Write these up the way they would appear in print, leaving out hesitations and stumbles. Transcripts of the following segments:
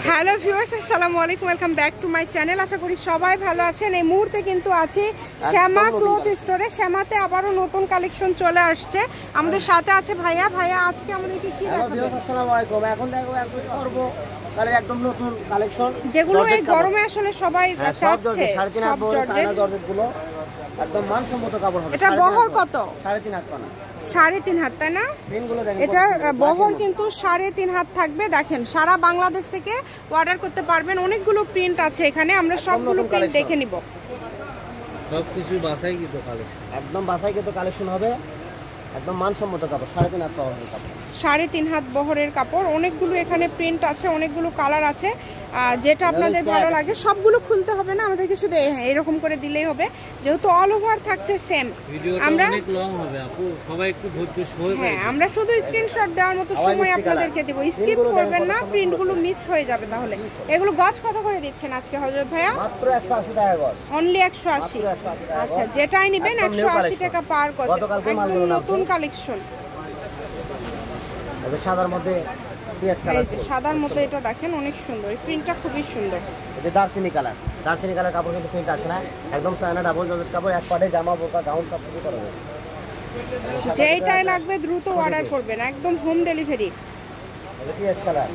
Hello viewers, আসসালামু আলাইকুম, welcome back to my channel. আশা করি সবাই ভালো আছেন। এই মুহূর্তে কিন্তু আছি শ্যামা ক্লথ স্টোরে। শ্যামাতে আবারও নতুন কালেকশন চলে আসছে। আমাদের সাথে আছে ভাইয়া। ভাইয়া আজকে আমাদেরকে কি দেখাবেন? আসসালামু আলাইকুম। এখন দেখো একদম একদম নতুন কালেকশন, যেগুলো এই গরমে আসলে সবাই চাচ্ছে। জর্জেটগুলো একদম মানসম্মত কাপড় হবে। এটা বহর কত? 3.5 হাত পানা। 3.5 হাত, তাই না? এটা বহর কিন্তু 3.5 হাত থাকবে। দেখেন, সারা বাংলাদেশ থেকে অর্ডার করতে পারবেন। অনেকগুলো প্রিন্ট আছে এখানে, আমরা সবগুলো প্রিন্ট দেখে নিব। সবকিছু বাছাইকৃত কালেকশন, একদম বাছাইকৃত কালেকশন হবে। একদম মানসম্মত কাপড়, 3.5 হাত বহরের কাপড়। 3.5 হাত বহরের কাপড়। অনেকগুলো এখানে প্রিন্ট আছে, অনেকগুলো কালার আছে। যেটা আপনাদের ভালো লাগে সবগুলো খুলতে হবে না, আমাদেরকে শুধু এরকম করে দিলেই হবে, যেহেতু অল ওভার থাকছে সেম। আমরা অনেক লং হবে আপু, সবাই একটু ধৈর্য সহকারে। হ্যাঁ, আমরা শুধু স্ক্রিনশট দেওয়ার মতো সময় আপনাদেরকে দেব। স্কিপ করবেন না, প্রিন্টগুলো মিস হয়ে যাবে তাহলে। এগুলো গজ কত করে দিচ্ছেন আজকে হযরত ভাইয়া? মাত্র 180 টাকা গজ। অনলি 180। আচ্ছা, যেটাই নেবেন 180 টাকা পার গজ। নতুন কালেকশন। এটা সাদার মধ্যে পিএস কালার। এই যে সাদার মধ্যে, এটা দেখেন অনেক সুন্দর, এই প্রিন্টটা খুবই সুন্দর। এটা দারচিনি কালার। দারচিনি কালার কাপড় কিন্তু প্রিন্ট আসে না, একদম চায়না ডাবল জর্জেট কাপড়। এক পাটে জামা, বোরকা, গাউন সব কিছু করা যাবে। যেইটাই লাগবে দ্রুত অর্ডার করবেন, একদম হোম ডেলিভারি। এটা পিএস কালার,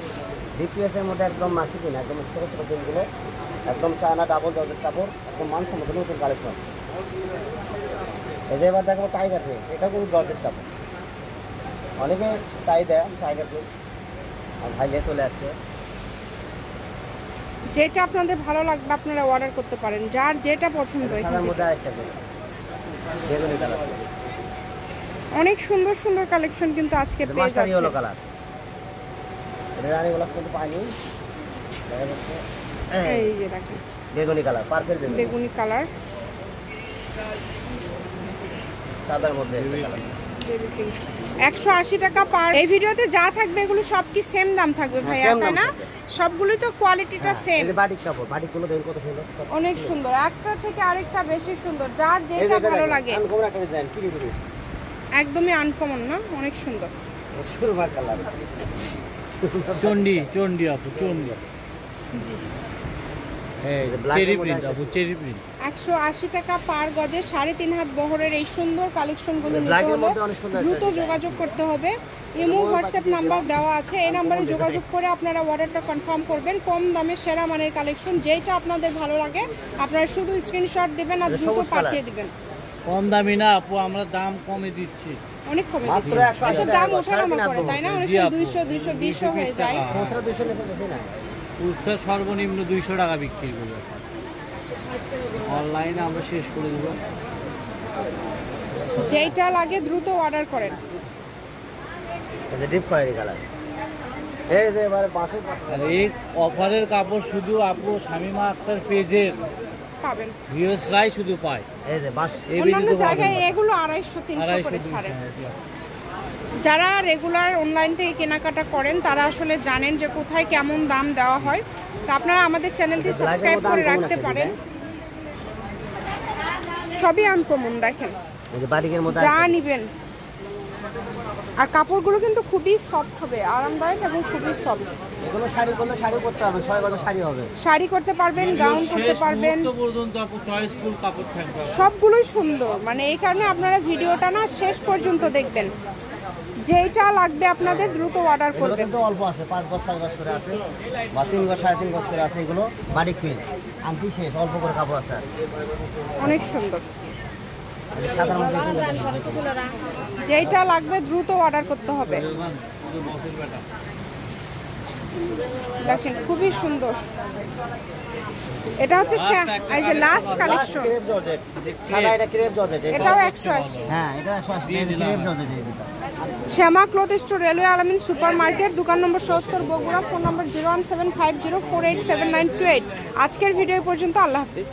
ডিপিএস এর মধ্যে একদম মাসি কিনা, একদম ছোট ছোট পিনগুলো, একদম চায়না ডাবল জর্জেট কাপড়, একদম মানসম্মত নতুন কালেকশন। এই যে এবার দেখো টাইগার প্রিন্ট, এটা কিন্তু জর্জেট কাপড়। অনেকে চাহিদা টাইগার প্রিন্ট, আর ভাইয়া চলে যাচ্ছে। যেটা আপনাদের ভালো লাগবে আপনারা অর্ডার করতে পারেন, যার যেটা পছন্দ হয়। সাদার মধ্যে আরেকটা বেগুনি কালার, অনেক সুন্দর সুন্দর কালেকশন কিন্তু আজকে পেয়ে যাচ্ছে। ইয়েলো কালার, এটা রানী গোলাপ কিন্তু পাইনি, দেখা যাচ্ছে। এই যে দেখেন বেগুনি কালার, পার্পল বেগুনি কালার, সাদার মধ্যে 180 টাকা পার। এই ভিডিওতে যা থাকবে এগুলো সব কি সেম দাম থাকবে ভাইয়া, তাই না? সবগুলোই তো কোয়ালিটিটা সেম। এই বাটিক কাপড়, বাটিকগুলো দেখুন কত সুন্দর, অনেক সুন্দর, একটা থেকে আরেকটা বেশি সুন্দর, যার যেটা ভালো লাগে। আনকমন একটা ডিজাইন, কি দিবি? একদমই আনকমন না, অনেক সুন্দর। সুরমা কালার, চন্ডি আপু, চন্ডি। জি, এই চেরি প্রিন্ট আপু, চেরি প্রিন্ট। 180 টাকা পার গজে 3.5 হাত বহরের এই সুন্দর কালেকশনগুলো নিতে হলে দ্রুত যোগাযোগ করতে হবে। ইমো, হোয়াটসঅ্যাপ নাম্বার দেওয়া আছে, এই নাম্বারে যোগাযোগ করে আপনারা অর্ডারটা কনফার্ম করবেন। কম দামে সেরা মানের কালেকশন, যেটা আপনাদের ভালো লাগে আপনারা শুধু স্ক্রিনশট দিবেন আর দ্রুত পাঠিয়ে দিবেন। কম দামি না আপু, আমরা দাম কমে দিচ্ছি, অনেক কমে দিচ্ছি। এত দাম ওঠানামা করে, তাই না? অনেক সময় 200 220 হয়ে যায়। উচ্চ সর্বনিম্ন 200 টাকা বিক্রি করি। অনলাইনে আমরা শেষ করে দেব। যেটা লাগে দ্রুত অর্ডার করেন। ডিপ খয়েরি কালার, এই যে এবারে বাসের আর এই অফারের কাপড় শুধু আপু শামিমা আক্তার পেজের পাবেন, ভিউয়ার্সরাই শুধু পায়। এই যে বাস, অন্যান্য জায়গায় এগুলো 250-300 করে ছাড়ে। যারা রেগুলার অনলাইন থেকে কেনাকাটা করেন তারা আসলে জানেন যে কোথায় কেমন দাম দেওয়া হয়। তো আপনারা আমাদের চ্যানেলটি সাবস্ক্রাইব করে রাখতে পারেন। সবই আনকমন, দেখেন যা নিবেন। আর কাপড়গুলো কিন্তু খুবই সফট হবে, আরামদায়ক এবং খুবই সফট। এগুলো শাড়ি করলে শাড়ি করতে হবে, 6 গজ শাড়ি হবে। শাড়ি করতে পারবেন, গাউন করতে পারবেন, পর্যন্ত আপু চয়েসফুল কাপড় থাকবে, সবগুলোই সুন্দর। মানে এই কারণে আপনারা ভিডিওটা না শেষ পর্যন্ত দেখবেন। যেটা লাগবে আপনাদের দ্রুত অর্ডার করবেন। কিন্তু অল্প আছে, 5 গজ 6 গজ করে আছে, বা 3 গজ 3.5 গজ করে আছে। এগুলো বাটিক প্রিন্ট, আনটি শেষ, অল্প করে কাপড় আছে। অনেক সুন্দর, সাদার মধ্যে যেটা লাগবে দ্রুত অর্ডার করতে হবে। দেখেন খুবই সুন্দর। এটা হচ্ছে এই যে লাস্ট কালেকশন, ক্রেপ জর্জেট। সাদা, এটা ক্রেপ জর্জেট, এটাও 180। হ্যাঁ, এটা 180 ক্রেপ জর্জেট। শ্যামা ক্লথ স্টোর, রেলওয়ে আলামিন সুপার মার্কেট, দোকান নম্বর 70, বগুড়া। ফোন নম্বর 01750487928। আজকের ভিডিও পর্যন্ত, আল্লাহ হাফিজ।